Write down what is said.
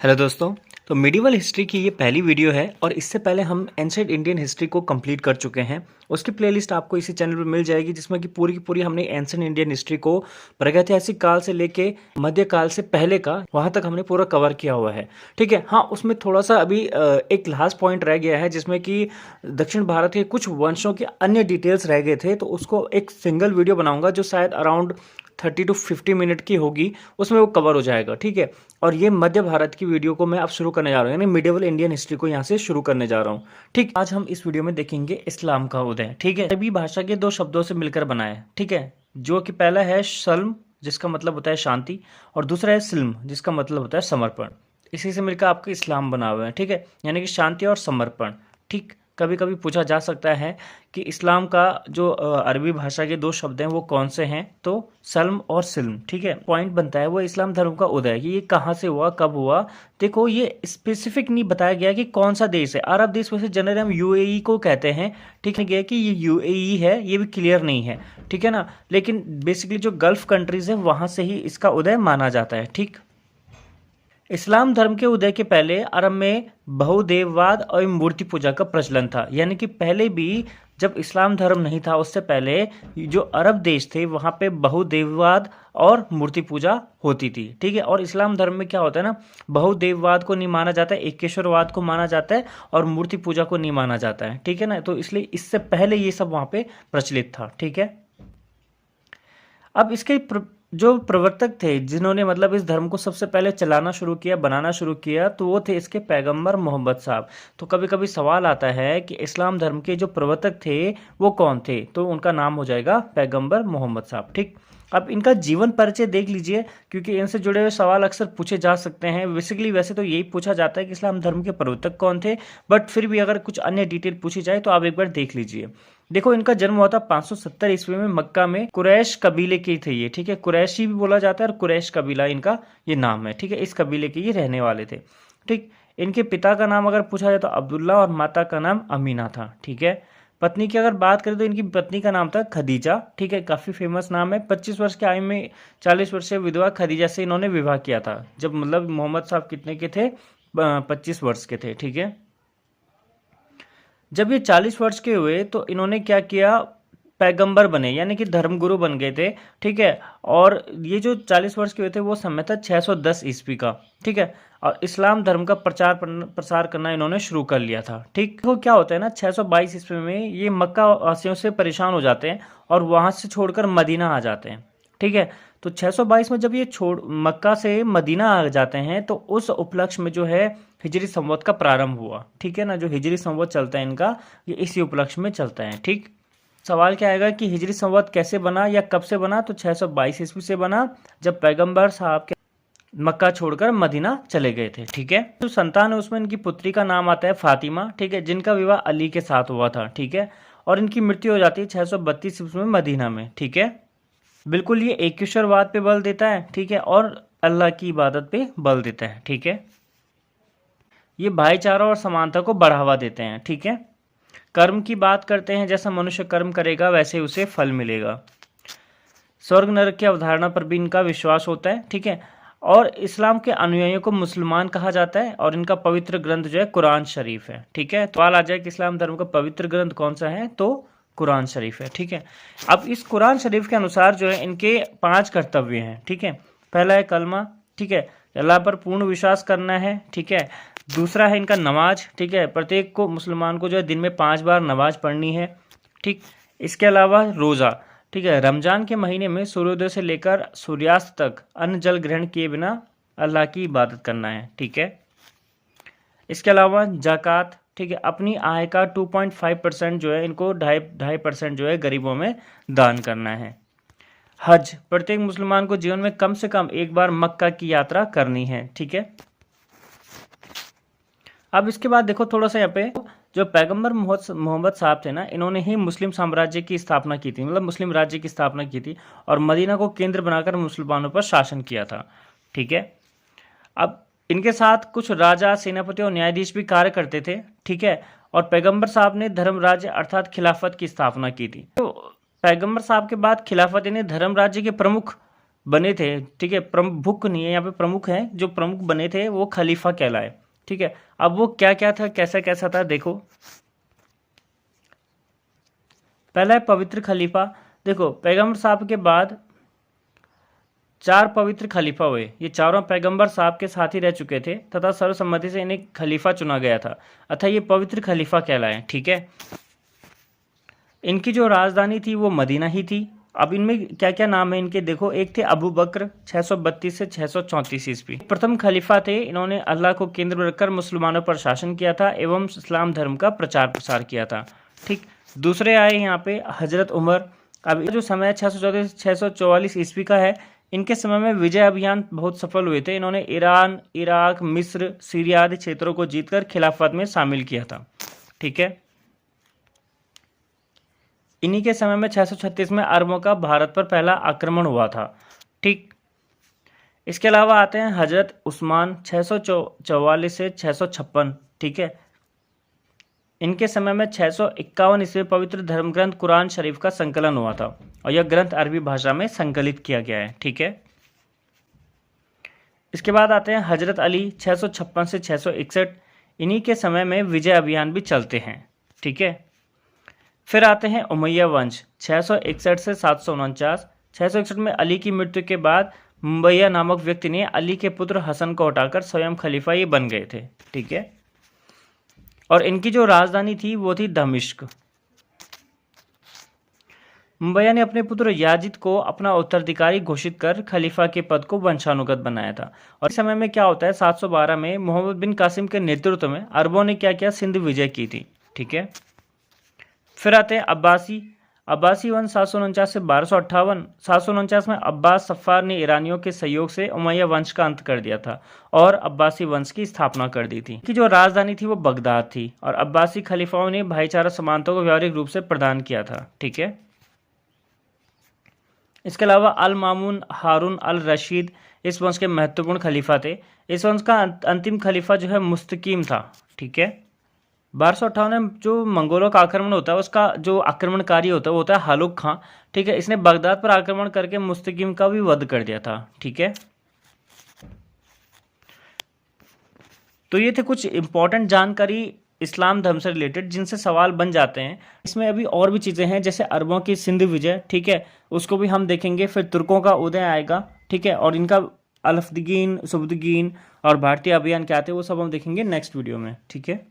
Hello दोस्तों। तो medieval history की ये पहली वीडियो है और इससे पहले हम एंशिएंट इंडियन हिस्ट्री को कंप्लीट कर चुके हैं। उसकी प्लेलिस्ट आपको इसी चैनल पर मिल जाएगी जिसमें कि पूरी की पूरी हमने एंशिएंट इंडियन हिस्ट्री को प्रागैतिहासिक काल से लेके मध्यकाल से पहले का वहां तक हमने पूरा कवर किया हुआ है। ठीक है, हाँ, उसमें थोड़ा सा अभी एक लास्ट पॉइंट रह गया है जिसमें कि दक्षिण भारत के कुछ वंशों के अन्य डिटेल्स रह गए थे, तो उसको एक सिंगल वीडियो बनाऊंगा जो शायद अराउंड 30 to 50 मिनट की होगी, उसमें वो कवर हो जाएगा। ठीक है, और ये मध्य भारत की वीडियो को मैं अब शुरू करने जा रहा हूँ, यानी मिडिवल इंडियन हिस्ट्री को यहाँ से शुरू करने जा रहा हूँ। ठीक, आज हम इस वीडियो में देखेंगे इस्लाम का उदय। ठीक है, अरबी भाषा के दो शब्दों से मिलकर बना है। ठीक है, जो कि पहला है सल्म जिसका मतलब होता है शांति, और दूसरा है सिल्म जिसका मतलब होता है समर्पण। इसी से मिलकर आपका इस्लाम बना हुआ है। ठीक है, यानी कि शांति और समर्पण। ठीक, कभी कभी पूछा जा सकता है कि इस्लाम का जो अरबी भाषा के दो शब्द हैं वो कौन से हैं, तो सल्म और सिल्म। ठीक है, पॉइंट बनता है वो इस्लाम धर्म का उदय, ये कहाँ से हुआ, कब हुआ। देखो, ये स्पेसिफिक नहीं बताया गया कि कौन सा देश है। अरब देश में से जनरली हम यूएई को कहते हैं। ठीक है, कि ये यूएई है ये भी क्लियर नहीं है। ठीक है ना, लेकिन बेसिकली जो गल्फ कंट्रीज है वहां से ही इसका उदय माना जाता है। ठीक, इस्लाम धर्म के उदय के पहले अरब में बहुदेववाद और मूर्ति पूजा का प्रचलन था। यानी कि पहले भी जब इस्लाम धर्म नहीं था उससे पहले जो अरब देश थे वहाँ पे बहुदेववाद और मूर्ति पूजा होती थी। ठीक है, और इस्लाम धर्म में क्या होता है ना, बहुदेववाद को नहीं माना जाता है, एकेश्वरवाद को माना जाता है और मूर्ति पूजा को नहीं माना जाता है। ठीक है ना, तो इसलिए इससे पहले ये सब वहाँ पे प्रचलित था। ठीक है, अब इसके जो प्रवर्तक थे जिन्होंने मतलब इस धर्म को सबसे पहले चलाना शुरू किया, बनाना शुरू किया, तो वो थे इसके पैगंबर मोहम्मद साहब। तो कभी कभी सवाल आता है कि इस्लाम धर्म के जो प्रवर्तक थे वो कौन थे, तो उनका नाम हो जाएगा पैगंबर मोहम्मद साहब। ठीक, अब इनका जीवन परिचय देख लीजिए क्योंकि इनसे जुड़े हुए सवाल अक्सर पूछे जा सकते हैं। बेसिकली वैसे तो यही पूछा जाता है कि इस्लाम धर्म के प्रवर्तक कौन थे, बट फिर भी अगर कुछ अन्य डिटेल पूछी जाए तो आप एक बार देख लीजिए। देखो, इनका जन्म हुआ था 570 ईस्वी में मक्का में। कुरैश कबीले के थे ये। ठीक है, कुरैशी भी बोला जाता है और कुरैश कबीला इनका ये नाम है। ठीक है, इस कबीले के ये रहने वाले थे। ठीक, इनके पिता का नाम अगर पूछा जाए तो अब्दुल्ला और माता का नाम अमीना था। ठीक है, पत्नी की अगर बात करें तो इनकी पत्नी का नाम था खदीजा। ठीक है, काफ़ी फेमस नाम है। 25 वर्ष की आयु में 40 वर्षीय विधवा खदीजा से इन्होंने विवाह किया था। जब मतलब मोहम्मद साहब कितने के थे, 25 वर्ष के थे। ठीक है, जब ये 40 वर्ष के हुए तो इन्होंने क्या किया, पैगंबर बने, यानी कि धर्मगुरु बन गए थे। ठीक है, और ये जो 40 वर्ष के हुए थे वो समय था 610 ईस्वी का। ठीक है, और इस्लाम धर्म का प्रसार करना इन्होंने शुरू कर लिया था। ठीक, तो क्या होता है ना, 622 ईस्वी में ये मक्का वासियों से परेशान हो जाते हैं और वहां से छोड़कर मदीना आ जाते हैं। ठीक है, तो 622 में जब ये मक्का से मदीना आ जाते हैं तो उस उपलक्ष्य में जो है हिजरी संवत का प्रारंभ हुआ। ठीक है ना, जो हिजरी संवत चलता है इनका, ये इसी उपलक्ष्य में चलता है। ठीक, सवाल क्या आएगा कि हिजरी संवत कैसे बना या कब से बना, तो 622 ईस्वी से बना जब पैगंबर साहब के मक्का छोड़कर मदीना चले गए थे। ठीक है, जो संतान है उसमें इनकी पुत्री का नाम आता है फातिमा। ठीक है, जिनका विवाह अली के साथ हुआ था। ठीक है, और इनकी मृत्यु हो जाती है 632 ईस्वी में मदीना में। ठीक है, बिल्कुल ये एकेश्वरवाद पे बल देता है। ठीक है, और अल्लाह की इबादत पे बल देता है। ठीक है, ये भाईचारा और समानता को बढ़ावा देते हैं। ठीक है, कर्म की बात करते हैं, जैसा मनुष्य कर्म करेगा वैसे उसे फल मिलेगा। स्वर्ग नरक की अवधारणा पर भी इनका विश्वास होता है। ठीक है, और इस्लाम के अनुयायियों को मुसलमान कहा जाता है और इनका पवित्र ग्रंथ जो है कुरान शरीफ है। ठीक है, तो सवाल आ जाए कि इस्लाम धर्म का पवित्र ग्रंथ कौन सा है, तो कुरान शरीफ है। ठीक है, अब इस कुरान शरीफ के अनुसार जो है इनके 5 कर्तव्य हैं। ठीक है, पहला है कलमा। ठीक है, अल्लाह पर पूर्ण विश्वास करना है। ठीक है, दूसरा है इनका नमाज। ठीक है, प्रत्येक को मुसलमान को जो है दिन में 5 बार नमाज पढ़नी है। ठीक, इसके अलावा रोज़ा। ठीक है, रमजान के महीने में सूर्योदय से लेकर सूर्यास्त तक अन्न जल ग्रहण किए बिना अल्लाह की इबादत करना है। ठीक है, इसके अलावा जाकात। ठीक है, अपनी आय का 2.5% जो है इनको 2.5% जो है गरीबों में दान करना है। हज, प्रत्येक मुसलमान को जीवन में कम से कम एक बार मक्का की यात्रा करनी है। ठीक है, अब इसके बाद देखो थोड़ा सा यहाँ पे जो पैगंबर मोहम्मद साहब थे ना, इन्होंने ही मुस्लिम साम्राज्य की स्थापना की थी, मतलब मुस्लिम राज्य की स्थापना की थी और मदीना को केंद्र बनाकर मुसलमानों पर शासन किया था। ठीक है, अब इनके साथ कुछ राजा, सेनापति और न्यायाधीश भी कार्य करते थे। ठीक है, और पैगंबर साहब ने धर्म राज्य अर्थात खिलाफत की स्थापना की थी। तो पैगंबर साहब के बाद खिलाफत यानी धर्म राज्य के प्रमुख बने थे, ठीक है, प्रमुख नहीं है यहाँ पे, प्रमुख हैं, जो प्रमुख बने थे वो खलीफा कहलाए, ठीक है। अब वो क्या क्या था, कैसा कैसा था, देखो। पहला है पवित्र खलीफा। देखो, पैगंबर साहब के बाद 4 पवित्र खलीफा हुए। ये चारों पैगंबर साहब के साथ ही रह चुके थे तथा सर्वसम्मति से इन्हें खलीफा चुना गया था, अतः ये पवित्र खलीफा कहलाए, ठीक है। इनकी जो राजधानी थी वो मदीना ही थी। अब इनमें क्या क्या नाम है इनके, देखो। एक थे अबू बकर 632 से 634 ईस्वी, प्रथम खलीफा थे। इन्होंने अल्लाह को केंद्र में रखकर मुसलमानों पर शासन किया था एवं इस्लाम धर्म का प्रचार प्रसार किया था, ठीक। दूसरे आए यहाँ पे हजरत उमर। अब जो समय 614 से 644 ईस्वी का है, इनके समय में विजय अभियान बहुत सफल हुए थे। इन्होंने ईरान, इराक, मिस्र, सीरिया आदि क्षेत्रों को जीतकर खिलाफत में शामिल किया था, ठीक है। इन्हीं के समय में 636 में अरबों का भारत पर पहला आक्रमण हुआ था, ठीक। इसके अलावा आते हैं हजरत उस्मान 644 से 656, ठीक है। इनके समय में 651 ईस्वी पवित्र धर्म ग्रंथ कुरान शरीफ का संकलन हुआ था और यह ग्रंथ अरबी भाषा में संकलित किया गया है, ठीक है। इसके बाद आते हैं हजरत अली 656 से 661। इन्हीं के समय में विजय अभियान भी चलते हैं, ठीक है। फिर आते हैं उमैया वंश 661 से 749। 661 में अली की मृत्यु के बाद मुबैया नामक व्यक्ति ने अली के पुत्र हसन को हटाकर स्वयं खलीफा ये बन गए थे, ठीक है। और इनकी जो राजधानी थी वो थी दमिश्क। मुबैया ने अपने पुत्र याजिद को अपना उत्तराधिकारी घोषित कर खलीफा के पद को वंशानुगत बनाया था। और इस समय में क्या होता है, 712 में मोहम्मद बिन कासिम के नेतृत्व में अरबों ने क्या किया, सिंध विजय की थी, ठीक है। फिर आते हैं अब्बासी वंश 749 से 1258। 749 में अब्बास सफ़ार ने ईरानियों के सहयोग से उमैया वंश का अंत कर दिया था और अब्बासी वंश की स्थापना कर दी थी, कि जो राजधानी थी वो बगदाद थी। और अब्बासी खलीफाओं ने भाईचारा समानता को व्यावहारिक रूप से प्रदान किया था, ठीक है। इसके अलावा अल मामून हारून अल रशीद इस वंश के महत्वपूर्ण खलीफा थे। इस वंश का अंतिम खलीफा जो है मुस्तकीम था, ठीक है। 1258 में जो मंगोलों का आक्रमण होता है, उसका जो आक्रमणकारी होता है वो होता है हालुक खां, ठीक है। इसने बगदाद पर आक्रमण करके मुस्तकीम का भी वध कर दिया था, ठीक है। तो ये थे कुछ इंपॉर्टेंट जानकारी इस्लाम धर्म से रिलेटेड जिनसे सवाल बन जाते हैं। इसमें अभी और भी चीज़ें हैं, जैसे अरबों की सिंध विजय, ठीक है, उसको भी हम देखेंगे। फिर तुर्कों का उदय आएगा, ठीक है, और इनका अलफदगीन, सुबदगीन और भारतीय अभियान क्या थे वो सब हम देखेंगे नेक्स्ट वीडियो में, ठीक है।